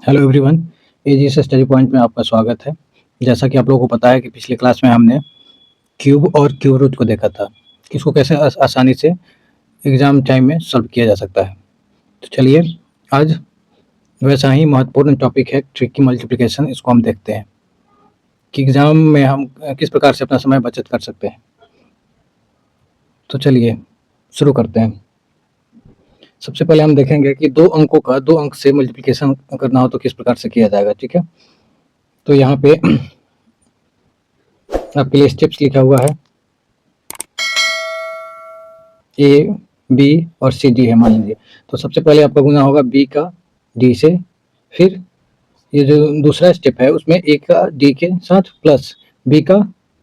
Hello everyone, AGS study point में आपका स्वागत है। जैसा कि आप लोगों को पता है कि पिछली क्लास में हमने क्यूब और क्यूब रूट को देखा था कि इसको कैसे आसानी से एग्ज़ाम टाइम में सॉल्व किया जा सकता है। तो चलिए आज वैसा ही महत्वपूर्ण टॉपिक है ट्रिकी मल्टीप्लिकेशन, इसको हम देखते हैं कि एग्ज़ाम में हम किस प्रकार से अपना समय बचत कर सकते हैं। तो चलिए शुरू करते हैं। सबसे पहले हम देखेंगे कि दो अंकों का दो अंक से मल्टीप्लिकेशन करना हो तो किस प्रकार से किया जाएगा। ठीक है, तो यहाँ पे आपके लिए स्टेप्स लिखा हुआ है, ए बी और सी डी है मान लीजिए। तो सबसे पहले आपका गुना होगा बी का डी से, फिर ये जो दूसरा स्टेप है उसमें ए का डी के साथ प्लस बी का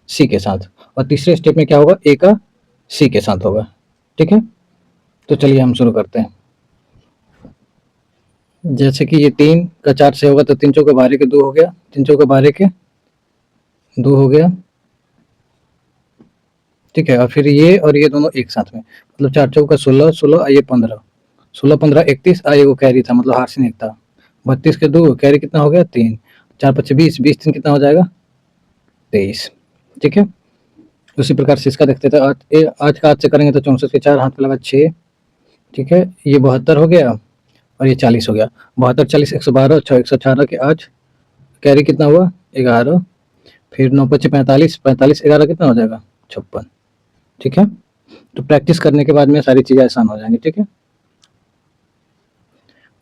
सी के साथ, और तीसरे स्टेप में क्या होगा, ए का सी के साथ होगा। ठीक है, तो चलिए हम शुरू करते हैं। जैसे कि ये 3 का 4 से होगा तो 3 चौके 12 के 2 हो गया, 3 चौके 12 के 2 हो गया। ठीक है, और फिर ये और ये दोनों एक साथ में, मतलब 4 चौका 16, 16 ये 15, 16 15 31, ये वो कैरी था, मतलब हार्सिन एक था। 32 के 2 कैरी कितना हो गया 3, 4 5 20, 20 3 कितना हो जाएगा 23। ठीक है, उसी प्रकार से इसका देखते थे। आज का आज से करेंगे तो 64 के 4 हाथ पे लगा 6। ठीक है, ये 72 हो गया और ये 40 हो गया। 72 40 112, 6 118 के आज कैरी कितना हुआ 11, फिर 9 5 45, 45 11 कितना हो जाएगा 56। ठीक है, तो प्रैक्टिस करने के बाद में सारी चीज़ें आसान हो जाएंगी। ठीक है,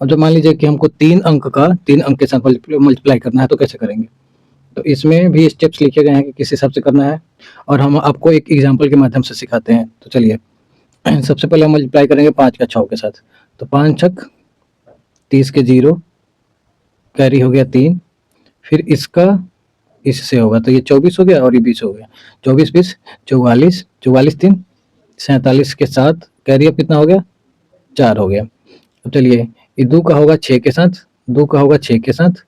और जब मान लीजिए कि हमको 3 अंक के साथ मल्टीप्लाई करना है तो कैसे करेंगे। तो इसमें भी स्टेप्स लिखे गए हैं कि किस हिसाब से करना है, और हम आपको एक एग्जांपल के माध्यम से सिखाते हैं। तो चलिए सबसे पहले हम मल्टीप्लाई करेंगे 5 का 6 के साथ। तो 5 छक 30 के 0, कैरी हो गया 3, फिर इसका इससे होगा तो ये 24 हो गया और ये 20 हो गया। 24 20 44, 44 3 47 के साथ कैरी अब कितना हो गया 4 हो गया। तो चलिए ये 2 का होगा 6 के साथ, 2 का होगा 6 के साथ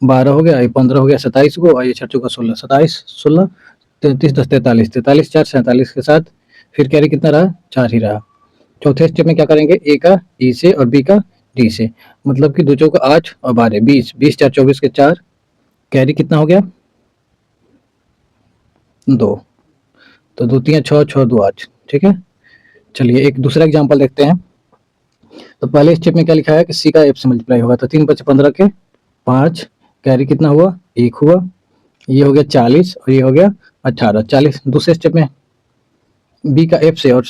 12 हो गया, ये 15 हो गया 27 को, और ये 6 चौका 16, 27 16 33 10 43, 43 4 47 के साथ फिर कैरी कितना रहा 4 ही रहा। चौथे स्टेप में क्या करेंगे, ए का ई से और बी का डी से, मतलब कि 2 चौका 8 और 12 20, 20 4 24 के 4 कैरी कितना हो गया 2, तो 2 3 6 6 2 8। ठीक है, चलिए एक दूसरा एग्जांपल देखते हैं। तो पहले स्टेप में क्या लिखा है कि सी का एफ से मल्टीप्लाई होगा, तो 3 5 15 के 5 कैरी कितना हुआ 1 हुआ, ये हो गया 40 और ये हो गया 18 40। दूसरे स्टेप में बी का एफ से और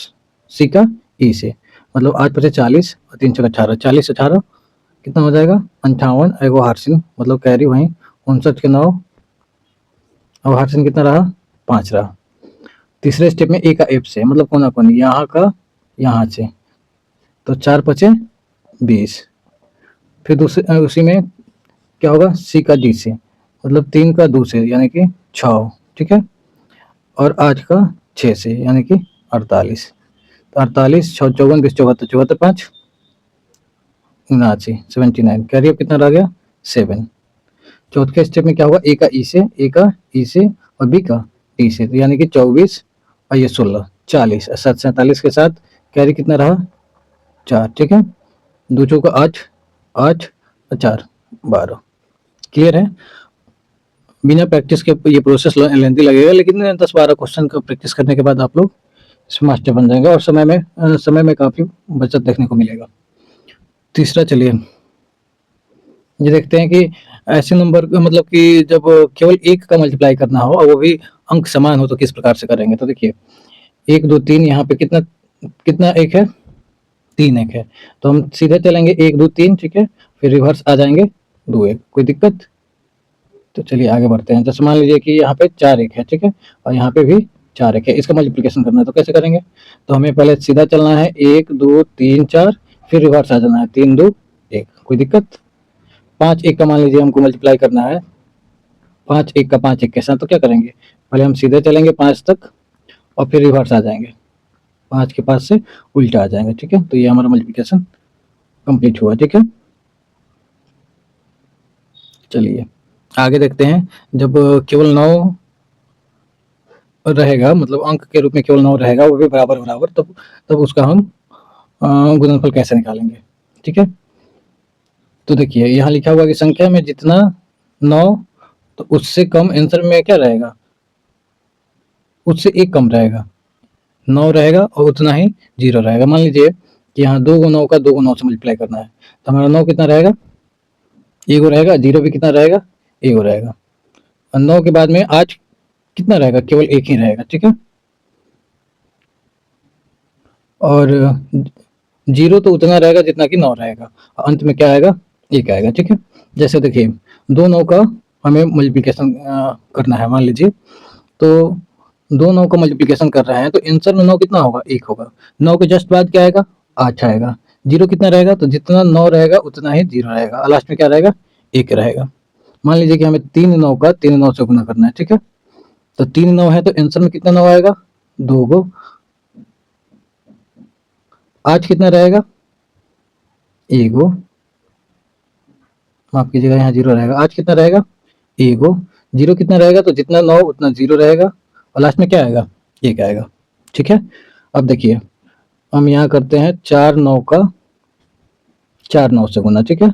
सी का ई से, मतलब 8 5 40 और 3 6 18, 40 18 कितना हो जाएगा 58, एगो हार्सिन मतलब कैरी वहीं 59 के 9, और हार्सिन कितना रहा 5 रहा। तीसरे स्टेप में ए का एफ से, मतलब कोना कोनी यहाँ का यहाँ से, तो 4 5 20, फिर दूसरे उसी में क्या होगा सी का डी से, मतलब 3 का 2 से यानी कि 6। ठीक है, और 8 का 6 से यानी कि 48, तो 48 6 54 20 74 74 5 79 79, कैरी अब कितना रह गया 7। चौथे स्टेप में क्या होगा ए का ई से, ए का ई से और बी का डी से, तो यानी कि 24 और ये 16 40 7 47 के साथ कैरी कितना रहा 4। ठीक है, 2 चौका 8 8 और 4 12। क्लियर है, बिना प्रैक्टिस के ये प्रोसेस लेंथी लगेगा, लेकिन 10-12 क्वेश्चन का प्रैक्टिस करने के बाद आप लोग इसमें मास्टर बन जाएंगे और समय में काफ़ी बचत देखने को मिलेगा। तीसरा चलिए ये देखते हैं कि ऐसे नंबर मतलब कि जब केवल एक का मल्टीप्लाई करना हो और वो भी अंक समान हो तो किस प्रकार से करेंगे। तो देखिए 1 2 3 यहाँ पे कितना कितना एक है 3 एक है, तो हम सीधे चलेंगे 1 2 3। ठीक है, फिर रिवर्स आ जाएंगे 2 1, कोई दिक्कत। तो चलिए आगे बढ़ते हैं। जैसे मान लीजिए कि यहाँ पे 4 एक है, ठीक है, और यहाँ पे भी 4 एक है, इसका मल्टीप्लिकेशन करना है तो कैसे करेंगे। तो हमें पहले सीधा चलना है 1 2 3 4, फिर रिवर्स आ जाना है 3 2 1, कोई दिक्कत। 5 1 का मान लीजिए हमको मल्टीप्लाई करना है 5 1 का 5 1 के साथ, तो क्या करेंगे पहले हम सीधे चलेंगे 5 तक और फिर रिवर्स आ जाएंगे 5 के पास से उल्टा आ जाएंगे। ठीक है, तो ये हमारा मल्टीप्लिकेशन कंप्लीट हुआ। ठीक है, चलिए आगे देखते हैं। जब केवल 9 रहेगा, मतलब अंक के रूप में केवल 9 रहेगा, वो भी बराबर बराबर, तब उसका हम गुणनफल कैसे निकालेंगे। ठीक है, तो देखिए यहाँ लिखा हुआ कि संख्या में जितना 9 तो उससे कम आंसर में क्या रहेगा, उससे एक कम रहेगा, 9 रहेगा और उतना ही 0 रहेगा। मान लीजिए कि यहाँ 2 9 का 2 9 से मल्टीप्लाई करना है, तो हमारा 9 कितना रहेगा, एगो रहेगा, 0 भी कितना रहेगा, एगो रहेगा। और 9 के बाद में आज कितना रहेगा, केवल एक ही रहेगा, ठीक है। और 0 तो उतना रहेगा जितना कि 9 रहेगा, अंत में क्या आएगा, एक आएगा, ठीक है। जैसे देखिए 2 9 का हमें मल्टीप्लिकेशन करना है, मान लीजिए तो 2 9 का मल्टीप्लिकेशन कर रहे हैं, तो आंसर में 9 कितना होगा, 1 होगा। 9 के जस्ट बाद क्या आएगा, 8 आएगा। 0 कितना रहेगा, तो जितना 9 रहेगा उतना ही 0 रहेगा, और लास्ट में क्या रहेगा, 1 रहेगा। मान लीजिए कि हमें 3 9 का 3 9 से गुना करना है, ठीक है। तो 3 9 है तो आंसर में कितना 9 आएगा, 2 गो। आज कितना रहेगा, एगो, माफ कीजिएगा यहाँ 0 रहेगा। आज कितना रहेगा, एगो। 0 कितना रहेगा, तो जितना 9 उतना 0 रहेगा, और लास्ट में क्या आएगा, 1 आएगा, ठीक है। अब देखिए हम यहाँ करते हैं 4 9 का 4 9 से गुना, ठीक है।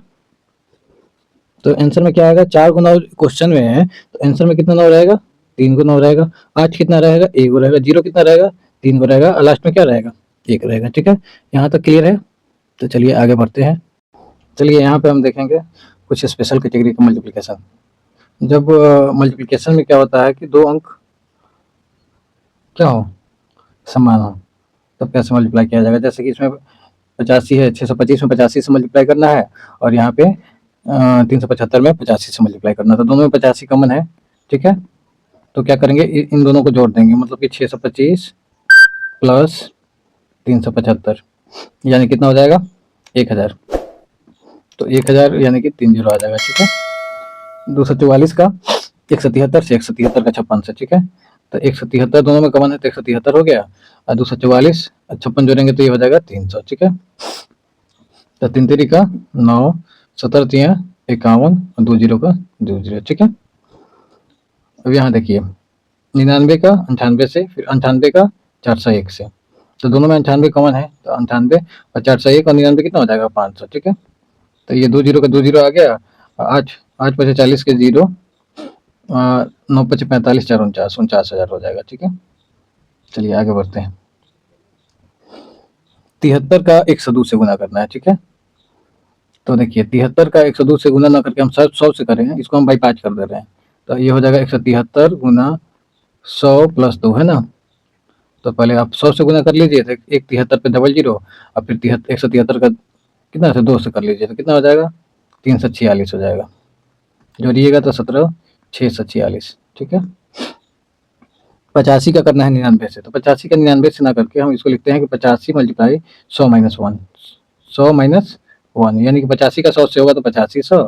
तो आंसर में क्या आएगा, 4 को 9 क्वेश्चन में है, तो आंसर में कितना 9 रहेगा, 3 को 9 रहेगा। आज कितना रहेगा, 1 रहेगा। 0 कितना रहेगा, 3 को रहेगा, और लास्ट में क्या रहेगा, 1 रहेगा, ठीक है। यहाँ तक क्लियर है। तो चलिए आगे बढ़ते हैं। चलिए यहाँ पे हम देखेंगे कुछ स्पेशल कैटेगरी का मल्टीप्लिकेशन। जब मल्टीप्लिकेशन में क्या होता है कि दो अंक क्या हो, समान हो, तब कैसे मल्टीप्लाई किया जाएगा। जैसे कि इसमें 85 है, 625 में 85 से मल्टीप्लाई करना है, और यहाँ पे 375 में 85 से मल्टीप्लाई करना है। तो दोनों में 85 कॉमन है, ठीक है। तो क्या करेंगे, इन दोनों को जोड़ देंगे, मतलब कि 625 प्लस 375 यानी कितना हो जाएगा, 1000। तो 1000 यानी कि 3 0 आ जाएगा, ठीक है। 244 का 173 से, 173 का 56 से, ठीक है। तो 173 दोनों में कॉमन है, तो 173 हो गया, और 244 और 56 जोड़ेंगे तो ये हो जाएगा 300, ठीक है। तो 3 3 का 9, 17 3 51, और 2 0 का 2 0, ठीक है। अब यहाँ देखिए 99 का 98 से, फिर 98 का 401 से, तो दोनों में 98 कॉमन है, तो 98 और 401 और 99 कितना हो जाएगा, 500, ठीक है। तो ये 2 0 का 2 0 आ गया, 8 8 5 40 के 0, 9 5 45 4 49, 49,000 हो जाएगा, ठीक है। चलिए आगे बढ़ते हैं। 73 का 102 से गुना करना है, ठीक है। तो देखिए 73 का 102 से गुना ना करके हम 100 से करेंगे, इसको हम बाई 5 कर दे रहे हैं, तो ये हो जाएगा 173 गुना 100 प्लस 2, है ना। तो पहले आप 100 से गुना कर लीजिए, तो एक 73 पे डबल 0, और फिर 173 का कितना से 2 से कर लीजिए, तो कितना हो जाएगा, 346 हो जाएगा। जोड़िएगा तो 17 646, ठीक है। 85 का करना है 99 से, तो 85 का 99 से ना करके हम इसको लिखते हैं कि 85 मल्टीप्लाई 100 माइनस 1, 100 माइनस 1, यानी कि 85 का 100 से होगा तो 85 100,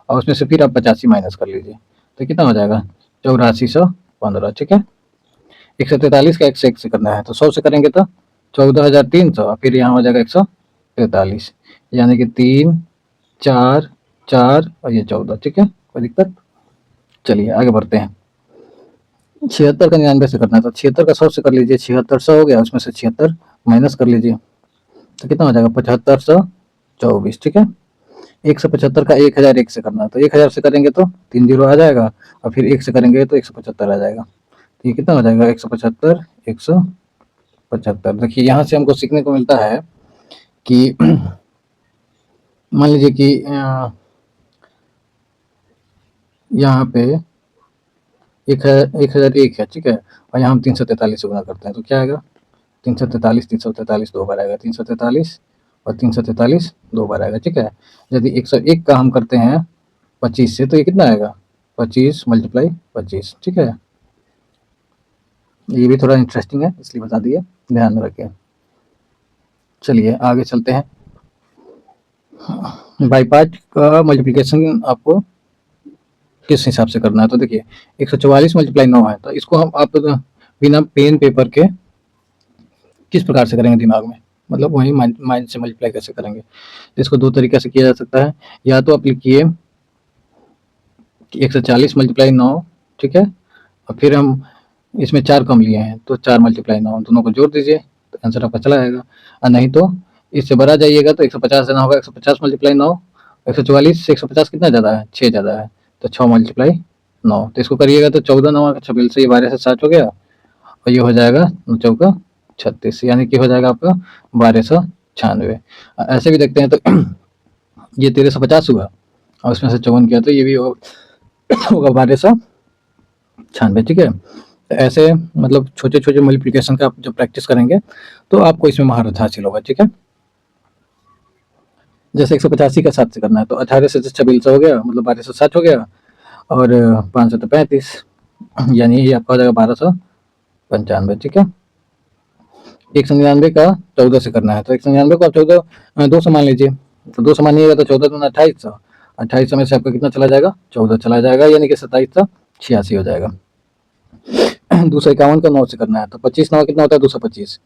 और उसमें से फिर आप 85 माइनस कर लीजिए, तो कितना हो जाएगा, 8415, ठीक है। 143 का 101 से करना है, तो 100 से करेंगे तो 14,300, फिर यहाँ हो जाएगा 143, यानी कि 3 4 4 और ये 14, ठीक है। कोई दिक्कत। चलिए आगे बढ़ते हैं। 76 का 99 से करना है, तो 76 का 100 से कर लीजिए, 76 100 हो गया, उसमें से 76 माइनस कर लीजिए, तो कितना हो जाएगा, 7524, ठीक है। 175 का 1001 से करना है, तो 1000 से करेंगे तो 3 0 आ जाएगा, और फिर 1 से करेंगे तो 175 आ जाएगा, तो ये कितना हो जाएगा, 175 175। देखिए यहाँ से हमको सीखने को मिलता है कि मान लीजिए कि यहाँ पे 1001 है, ठीक है, और यहाँ हम 343 से गुना करते हैं, तो क्या आएगा, 343 343 2 बार आएगा, 343 और 343 2 बार आएगा, ठीक है। यदि 101 का हम करते हैं 25 से, तो ये कितना आएगा, 25 मल्टीप्लाई 25, ठीक है। ये भी थोड़ा इंटरेस्टिंग है, इसलिए बता दिए, ध्यान में रखें। चलिए आगे चलते हैं। बाई 5 का मल्टीप्लिकेशन आपको किस हिसाब से करना है, तो देखिए 144 मल्टीप्लाई 9 है, तो इसको हम आप बिना पेन पेपर के किस प्रकार से करेंगे दिमाग में, मतलब वही माइंड से मल्टीप्लाई कैसे करेंगे। तो इसको दो तरीके से किया जा सकता है, या तो आप लिखिए कि 140 मल्टीप्लाई 9, ठीक है, और फिर हम इसमें 4 कम लिए हैं, तो 4 मल्टीप्लाई 9 दोनों को जोड़ दीजिए, तो आंसर आपका चला आएगा। और नहीं तो इससे बड़ा जाइएगा तो 150 देना होगा, 150 मल्टीप्लाई 9, 144 से 150 कितना ज़्यादा है, 6 ज़्यादा है, तो 6 मल्टीप्लाई 9, तो इसको करिएगा तो 14 9 26 से ये 12 से 7 हो गया और ये हो जाएगा 9 चौका 36, यानी कि हो जाएगा आपका 1296। ऐसे भी देखते हैं तो ये 1350 हुआ और उसमें से 54 किया तो ये भी होगा 1296, ठीक है। तो ऐसे मतलब छोटे छोटे मल्टीप्लिकेशन का आप जब प्रैक्टिस करेंगे तो आपको इसमें महारत हासिल होगा, ठीक है। जैसे 185 का 7 से करना है तो 18 से 26 हो गया, मतलब 1260 हो गया और 5 तो 35, यानी ये आपका हो जाएगा 1295, ठीक है। 199 का 14 से करना है तो 199 को आप 14 2 से मान लीजिए, तो 2 से मानिएगा तो 14 दूना 2800, 2800 में से आपका कितना चला जाएगा, 14 चला जाएगा, यानी कि 2786 हो जाएगा। 251 का 9 से करना है तो 25 9 कितना होता है 225,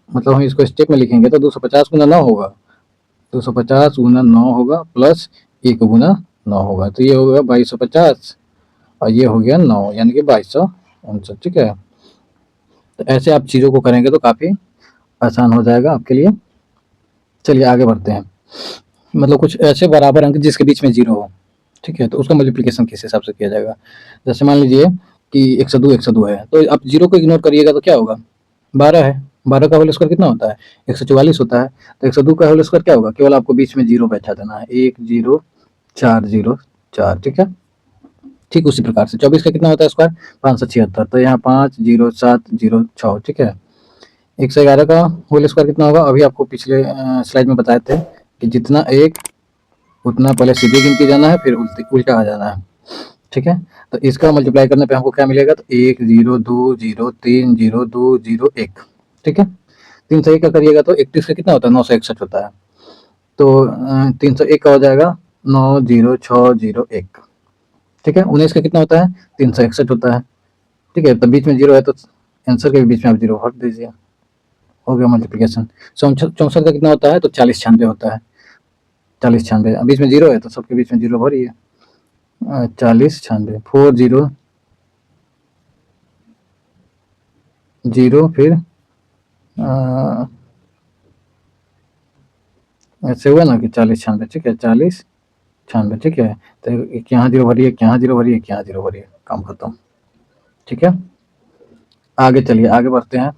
मतलब हम इसको स्टेप में लिखेंगे तो 250 गुना 9 होगा, 250 गुना 9 होगा प्लस 1 गुना 9 होगा, तो ये होगा 2250 और ये हो गया 9, यानी कि 2259, ठीक है। तो ऐसे आप चीज़ों को करेंगे तो काफ़ी आसान हो जाएगा आपके लिए। चलिए आगे बढ़ते हैं, मतलब कुछ ऐसे बराबर अंक जिसके बीच में 0 हो, ठीक है, तो उसका मल्टीप्लिकेशन किस हिसाब से किया जाएगा। जैसे मान लीजिए कि 102 है, तो आप 0 को इग्नोर करिएगा तो क्या होगा, 12 है, 12 का होल स्क्वायर कितना होता है 144 होता है, तो 102 का होल स्क्वायर क्या होगा, केवल आपको बीच में 0 बैठा देना है, 1 0 4 0 4, ठीक है। ठीक उसी प्रकार से 24 का कितना होता है स्क्वायर 576, तो यहाँ 5 0 7 0 6, ठीक है। 111 का होल स्क्वायर कितना होगा, अभी आपको पिछले स्लाइड में बताए थे कि जितना एक उतना पहले सीधी गिनती जाना है फिर उल्टा आ जाना है, ठीक है। तो इसका मल्टीप्लाई करने पे हमको क्या मिलेगा, तो 1 0 2 0 3 0 2 0 1, ठीक है। 301 का करिएगा तो 31 का कितना होता है 961 होता है, तो 301 का हो जाएगा 90601, ठीक है। 19 का कितना होता है 361 होता है, ठीक है। तो बीच में 0 है तो आंसर के बीच में आप 0 भर दीजिए, हो गया मल्टीप्लिकेशन। 64 का कितना होता है तो 40 96 होता है, 40 96, बीच में 0 है तो सबके बीच में 0 भरिए, 40 96 4 0 0 फिर ऐसे हुआ ना कि 40 96, ठीक है, 40 96, ठीक है। तो एक यहाँ 0 भरिए, एक यहाँ 0 भरिए, एक यहाँ 0 भरिए, काम खत्म, ठीक है। आगे चलिए आगे बढ़ते हैं।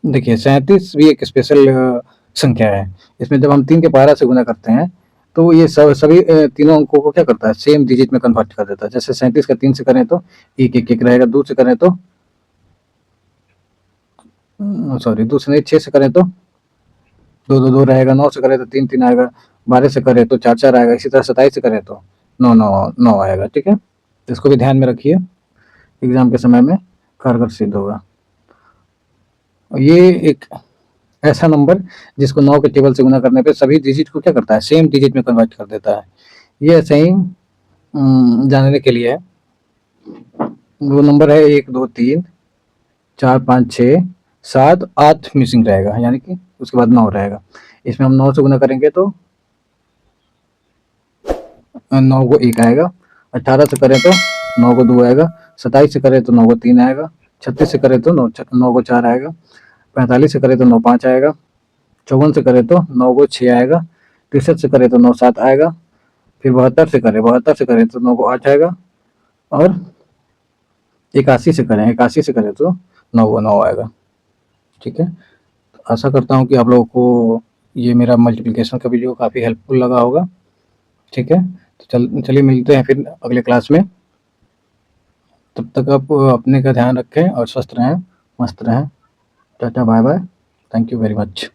देखिए 37 भी एक स्पेशल संख्या है, इसमें जब हम 3 के पारा से गुना करते हैं तो ये सभी तीनों अंकों को क्या करता है सेम डिजिट में कन्वर्ट कर देता है। जैसे 37 का 3 से करें तो 1 1 1 रहेगा, 2 से करें तो सॉरी 2 से नहीं 6 से करें तो 2 2 2 रहेगा, 9 से करें तो 3 3 आएगा, 12 से करें तो 4 4 आएगा, इसी तरह 27 से करें तो 9 9 9 आएगा, ठीक है। तो इसको भी ध्यान में रखिए, एग्जाम के समय में कारगर सिद्ध होगा। और ये एक ऐसा नंबर जिसको 9 के टेबल से गुना करने पे सभी डिजिट को क्या करता है सेम डिजिट में कन्वर्ट कर देता है। ये ऐसे ही जानने के लिए है, वो नंबर है 1 2 3 4 5 6 7 8 मिसिंग रहेगा, यानी कि उसके बाद 9 रहेगा। इसमें हम 9 से गुना करेंगे तो 9 को 1 आएगा, 18 से करें तो 9 को 2 आएगा, 27 से करें तो 9 को 3 आएगा, 36 से करें तो 9 को 4 आएगा, 45 से करें तो 9 5 आएगा, 54 से करें तो 9 को 6 आएगा, 63 से करें तो 9 7 आएगा, फिर 72 से करें तो 9 को 8 आएगा, और 81 से करें तो 9 को 9 आएगा, ठीक है। तो आशा करता हूँ कि आप लोगों को ये मेरा मल्टीप्लिकेशन का वीडियो काफ़ी हेल्पफुल लगा होगा, ठीक है। तो चलिए मिलते हैं फिर अगले क्लास में, तब तक आप अपने का ध्यान रखें और स्वस्थ रहें, मस्त रहें। Tata bye bye, thank you very much.